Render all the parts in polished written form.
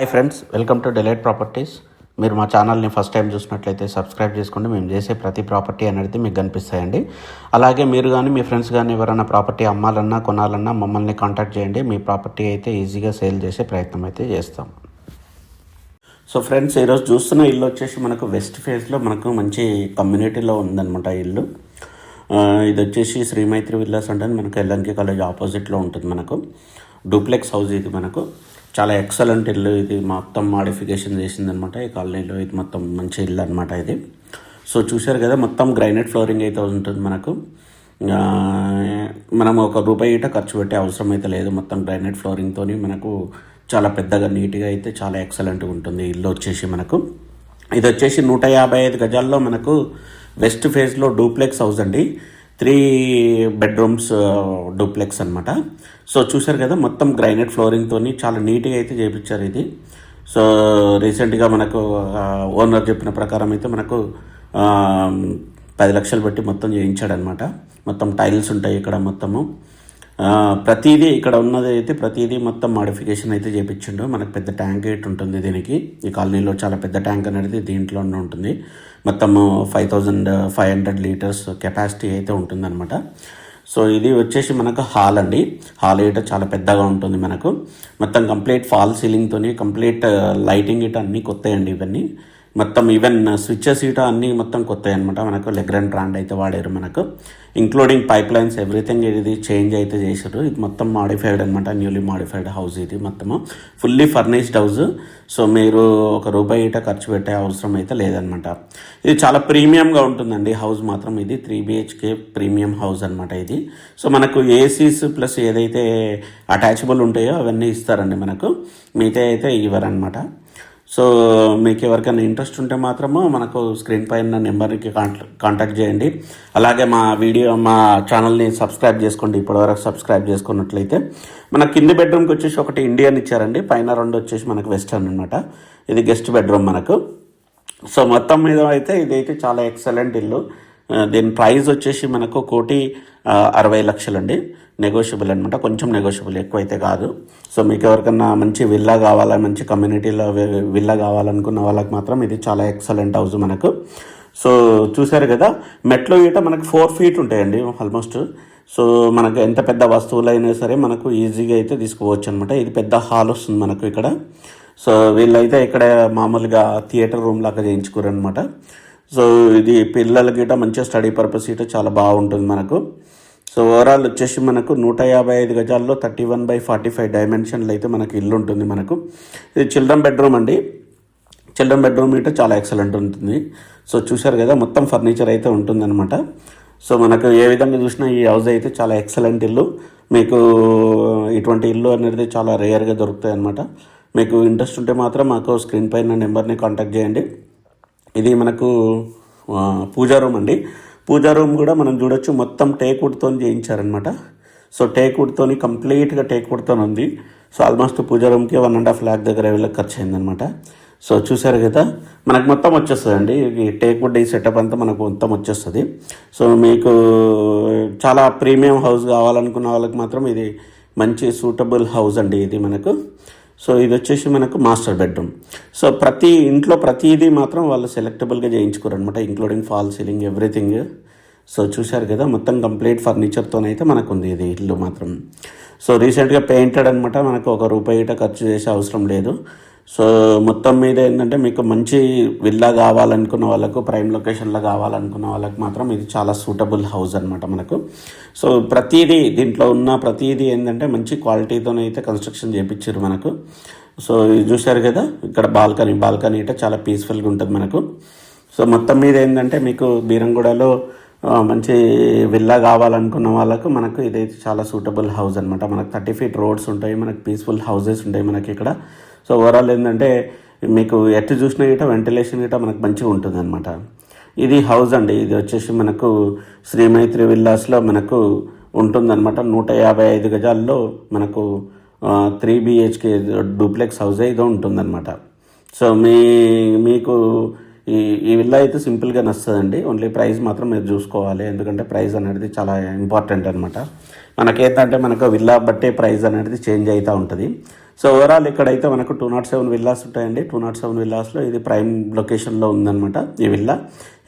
Hi friends, welcome to delight properties. మీరు మా ఛానల్ని ఫస్ట్ టైం చూసినట్లయితే సబ్స్క్రైబ్ చేసుకోండి. మేము చేసే ప్రతి ప్రాపర్టీ అనేది మీకు కనిపిస్తాయండి. అలాగే మీరు కానీ మీ ఫ్రెండ్స్ కానీ ఎవరైనా ప్రాపర్టీ అమ్మాలన్నా కొనాలన్నా మమ్మల్ని కాంటాక్ట్ చేయండి. మీ ప్రాపర్టీ అయితే ఈజీగా సేల్ చేసే ప్రయత్నం అయితే చేస్తాం. సో ఫ్రెండ్స్, ఈరోజు చూస్తున్న ఇల్లు వచ్చేసి మనకు వెస్ట్ ఫేస్లో మనకు మంచి కమ్యూనిటీలో ఉందన్నమాట ఇల్లు. ఇది వచ్చేసి శ్రీమైత్రి విల్లాస్ అంటే మనకు ఎల్ఎన్కే కాలేజ్ ఆపోజిట్లో ఉంటుంది. మనకు డూప్లెక్స్ హౌస్ ఇది. మనకు చాలా ఎక్సలెంట్ ఇల్లు ఇది. మొత్తం మాడిఫికేషన్ చేసిందనమాట ఈ కాలనీలో. ఇది మొత్తం మంచి ఇల్లు అనమాట ఇది. సో చూశారు కదా, మొత్తం గ్రైనైట్ ఫ్లోరింగ్ అయితే ఉంటుంది మనకు. మనం ₹1 ఖర్చు పెట్టే అవసరం అయితే లేదు. మొత్తం గ్రైనైట్ ఫ్లోరింగ్తో మనకు చాలా పెద్దగా నీట్గా అయితే చాలా ఎక్సలెంట్గా ఉంటుంది ఇల్లు వచ్చేసి మనకు. ఇది వచ్చేసి 155 గజాల్లో మనకు వెస్ట్ ఫేస్లో డూప్లెక్స్ హౌస్ అండి. 3 బెడ్రూమ్స్ డూప్లెక్స్ అనమాట. సో చూశారు కదా, మొత్తం గ్రైనైట్ ఫ్లోరింగ్తో చాలా నీట్గా అయితే చేయించారు ఇది. సో రీసెంట్గా మనకు ఓనర్ చెప్పిన ప్రకారం అయితే మనకు 10 లక్షలు పెట్టి మొత్తం చేయించాడనమాట. మొత్తం టైల్స్ ఉంటాయి ఇక్కడ. మొత్తము ప్రతిదీ ఇక్కడ ఉన్నది అయితే ప్రతిదీ మొత్తం మాడిఫికేషన్ అయితే చేయించిండు. మనకు పెద్ద ట్యాంక్ అయితే ఉంటుంది దీనికి. ఈ కాలనీలో చాలా పెద్ద ట్యాంక్ అనేది దీంట్లోనే ఉంటుంది. మొత్తము 5500 లీటర్స్ కెపాసిటీ అయితే ఉంటుందన్నమాట. సో ఇది వచ్చేసి మనకు హాల్ అండి. హాల్ అయితే చాలా పెద్దగా ఉంటుంది మనకు. మొత్తం కంప్లీట్ ఫాల్ సీలింగ్తో కంప్లీట్ లైటింగ్ ఇట అన్నీ కొత్తాయండి. ఇవన్నీ మొత్తం ఈవెన్ స్విచ్చెస్ ఇట అన్నీ మొత్తం కొత్తాయి అనమాట. మనకు లెగ్రాండ్ బ్రాండ్ అయితే వాడారు మనకు. ఇంక్లూడింగ్ పైప్ లైన్స్ ఎవ్రీథింగ్ ఇది చేంజ్ అయితే చేశారు. ఇది మొత్తం మాడిఫైడ్ అనమాట. న్యూలీ మాడిఫైడ్ హౌస్ ఇది. మొత్తము ఫుల్లీ ఫర్నిష్డ్ హౌస్. సో మీరు ₹1 ఖర్చు పెట్టే అవసరం అయితే లేదనమాట. ఇది చాలా ప్రీమియంగా ఉంటుందండి హౌస్ మాత్రం. ఇది 3 BHK ప్రీమియం హౌస్ అనమాట ఇది. సో మనకు ఏసీస్ ప్లస్ ఏదైతే అటాచబుల్ ఉంటాయో అవన్నీ ఇస్తారండి మనకు. మిగతా అయితే ఇవ్వరనమాట. సో మీకు ఎవరికైనా ఇంట్రెస్ట్ ఉంటే మాత్రము మనకు స్క్రీన్ పైన నెంబర్కి కాంటాక్ట్ చేయండి. అలాగే మా ఛానల్ని సబ్స్క్రైబ్ చేసుకోండి. ఇప్పటివరకు సబ్స్క్రైబ్ చేసుకున్నట్లయితే. మన కింది బెడ్రూమ్కి వచ్చేసి ఒకటి ఇండియన్ ఇచ్చారండి. పైన 2 వచ్చేసి మనకు వెస్టర్న్ అనమాట. ఇది గెస్ట్ బెడ్రూమ్ మనకు. సో మొత్తం మీద అయితే ఇదైతే చాలా ఎక్సలెంట్ ఇల్లు. దీని ప్రైస్ వచ్చేసి మనకు ₹1,60,00,000 అండి. నెగోషియబుల్ అనమాట. కొంచెం నెగోషియబుల్, ఎక్కువైతే కాదు. సో మీకు ఎవరికన్నా మంచి విల్లా కావాలా, మంచి కమ్యూనిటీలో విల్లా కావాలనుకున్న వాళ్ళకి మాత్రం ఇది చాలా ఎక్సలెంట్ హౌస్ మనకు. సో చూసారు కదా, మెట్లు గీట మనకు 4 feet ఉంటాయండి ఆల్మోస్ట్. సో మనకు ఎంత పెద్ద వస్తువులైనా సరే మనకు ఈజీగా అయితే తీసుకోవచ్చు అనమాట. ఇది పెద్ద హాల్ వస్తుంది మనకు ఇక్కడ. సో వీళ్ళైతే ఇక్కడ మామూలుగా థియేటర్ రూమ్ లాగా చేయించుకోరనమాట. సో ఇది పిల్లల గిట మంచిగా స్టడీ పర్పస్ గిట చాలా బాగుంటుంది మనకు. సో ఓవరాల్ వచ్చేసి మనకు 155 గజాల్లో 31/45 డైమెన్షన్లు అయితే మనకు ఇల్లు ఉంటుంది మనకు. ఇది చిల్డ్రన్ బెడ్రూమ్ అండి. చిల్డ్రన్ బెడ్రూమ్ గిట చాలా ఎక్సలెంట్ ఉంటుంది. సో చూశారు కదా, మొత్తం ఫర్నిచర్ అయితే ఉంటుందన్నమాట. సో మనకు ఏ విధంగా చూసినా ఈ హౌస్ అయితే చాలా ఎక్సలెంట్ ఇల్లు. మీకు ఇటువంటి ఇల్లు అనేది చాలా రేర్గా దొరుకుతాయి అన్నమాట. మీకు ఇంట్రెస్ట్ ఉంటే మాత్రం మాకు స్క్రీన్ పైన నెంబర్ని కాంటాక్ట్ చేయండి. ఇది మనకు పూజా రూమ్ అండి. పూజా రూమ్ కూడా మనం చూడొచ్చు, మొత్తం టేక్వుడ్తో చేయించారనమాట. సో టేక్వుడ్తో కంప్లీట్గా టేక్వుడ్తో ఉంది. సో ఆల్మోస్ట్ పూజా రూమ్కి 1.5 lakh దగ్గర వీళ్ళకి ఖర్చు అయిందనమాట. సో చూసారు కదా, మనకు మొత్తం వచ్చేస్తుంది అండి. ఈ టేక్వుడ్ ఈ సెటప్ అంతా మనకు మొత్తం వచ్చేస్తుంది. సో మీకు చాలా ప్రీమియం హౌస్ కావాలనుకున్న వాళ్ళకి మాత్రం ఇది మంచి సూటబుల్ హౌస్ అండి ఇది మనకు. సో ఇది వచ్చేసి మనకు మాస్టర్ బెడ్రూమ్. సో ప్రతి ఇంట్లో ప్రతిదీ మాత్రం వాళ్ళు సెలెక్టబుల్గా చేయించుకోరు అనమాట, including fall ceiling everything. So చూశారు కదా, మొత్తం కంప్లీట్ ఫర్నిచర్తోనైతే మనకు ఉంది ఇది ఇల్లు మాత్రం. సో రీసెంట్గా పెయింటెడ్ అనమాట. మనకు ₹1 ఖర్చు చేసే అవసరం లేదు. సో మొత్తం మీద ఏంటంటే మీకు మంచి విల్లా కావాలనుకున్న వాళ్ళకు, ప్రైమ్ లొకేషన్లో కావాలనుకున్న వాళ్ళకి మాత్రం ఇది చాలా సూటబుల్ హౌస్ అనమాట మనకు. సో ప్రతిదీ దీంట్లో ఉన్న ప్రతిదీ ఏంటంటే మంచి క్వాలిటీతోనైతే కన్స్ట్రక్షన్ చేయించారు మనకు. సో ఇది చూశారు కదా, ఇక్కడ బాల్కనీ అయితే చాలా పీస్ఫుల్గా ఉంటుంది మనకు. సో మొత్తం మీద ఏంటంటే మీకు బీరంగూడలో మంచి విల్లా కావాలనుకున్న వాళ్ళకు మనకు ఇదైతే చాలా సూటబుల్ హౌస్ అనమాట. మనకు 30 feet రోడ్స్ ఉంటాయి, మనకు పీస్ఫుల్ హౌసెస్ ఉంటాయి మనకి ఇక్కడ. సో ఓవరాల్ ఏంటంటే మీకు ఎటు చూసినా గిట్ట వెంటిలేషన్ గిట్ట మనకు మంచిగా ఉంటుంది అనమాట. ఇది హౌస్ అండి. ఇది వచ్చేసి మనకు శ్రీమైత్రి విల్లాస్లో మనకు ఉంటుందన్నమాట. 155 గజాల్లో మనకు 3 BHK డూప్లెక్స్ హౌస్ ఇది ఉంటుందన్నమాట. సో మీకు ఈ విల్లా అయితే సింపుల్గా నస్తుందండి. ఓన్లీ ప్రైస్ మాత్రం మీరు చూసుకోవాలి, ఎందుకంటే ప్రైస్ అనేది చాలా ఇంపార్టెంట్ అనమాట. మనకేంటంటే మనకు విల్లా బట్టే ప్రైస్ అనేది చేంజ్ అవుతూ ఉంటుంది. సో ఓవరాల్ ఇక్కడైతే మనకు 207 విల్లాస్ ఉంటాయండి. 207 విల్లాస్లో ఇది ప్రైమ్ లొకేషన్లో ఉందన్నమాట ఈ విల్లా.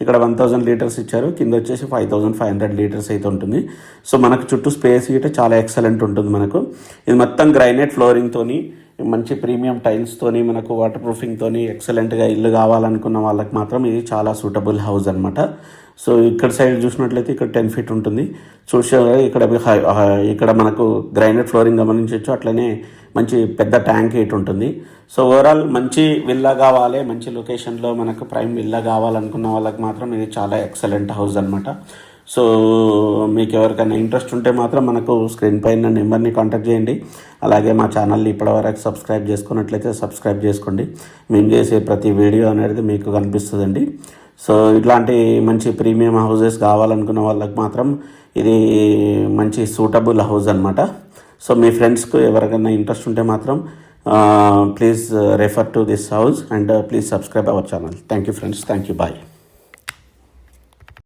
ఇక్కడ 1000 లీటర్స్ ఇచ్చారు, కింద వచ్చేసి 5500 లీటర్స్ అయితే ఉంటుంది. సో మనకు చుట్టూ స్పేస్ అయితే చాలా ఎక్సలెంట్ ఉంటుంది మనకు. ఇది మొత్తం గ్రైనేట్ ఫ్లోరింగ్తోని, మంచి ప్రీమియం టైల్స్తోని, మనకు వాటర్ ప్రూఫింగ్తోని ఎక్సలెంట్గా ఇల్లు కావాలనుకున్న వాళ్ళకి మాత్రం ఇది చాలా సూటబుల్ హౌస్ అనమాట. సో ఇక్కడ సైడ్ చూసినట్లయితే ఇక్కడ 10 feet ఉంటుంది. చూసే ఇక్కడ మనకు గ్రైనేట్ ఫ్లోరింగ్ గమనించవచ్చు. అట్లనే మంచి పెద్ద ట్యాంక్ ఇటు ఉంటుంది. సో ఓవరాల్ మంచి విల్లా కావాలి, మంచి లొకేషన్లో మనకు ప్రైమ్ విల్లా కావాలనుకున్న వాళ్ళకి మాత్రం ఇది చాలా ఎక్సలెంట్ హౌస్ అనమాట. సో మీకు ఎవరికైనా ఇంట్రెస్ట్ ఉంటే మాత్రం మనకు స్క్రీన్ పైన నెంబర్ని కాంటాక్ట్ చేయండి. అలాగే మా ఛానల్ని ఇప్పటివరకు సబ్స్క్రైబ్ చేసుకున్నట్లయితే సబ్స్క్రైబ్ చేసుకోండి. మేము చేసే ప్రతి వీడియో అనేది మీకు కనిపిస్తుందండి. సో ఇట్లాంటి మంచి ప్రీమియం హౌసెస్ కావాలనుకున్న వాళ్ళకి మాత్రం ఇది మంచి సూటబుల్ హౌస్ అనమాట. సో మీ ఫ్రెండ్స్కు ఎవరికైనా ఇంట్రెస్ట్ ఉంటే మాత్రం please refer to this house and please subscribe our channel. Thank you friends, thank you, bye.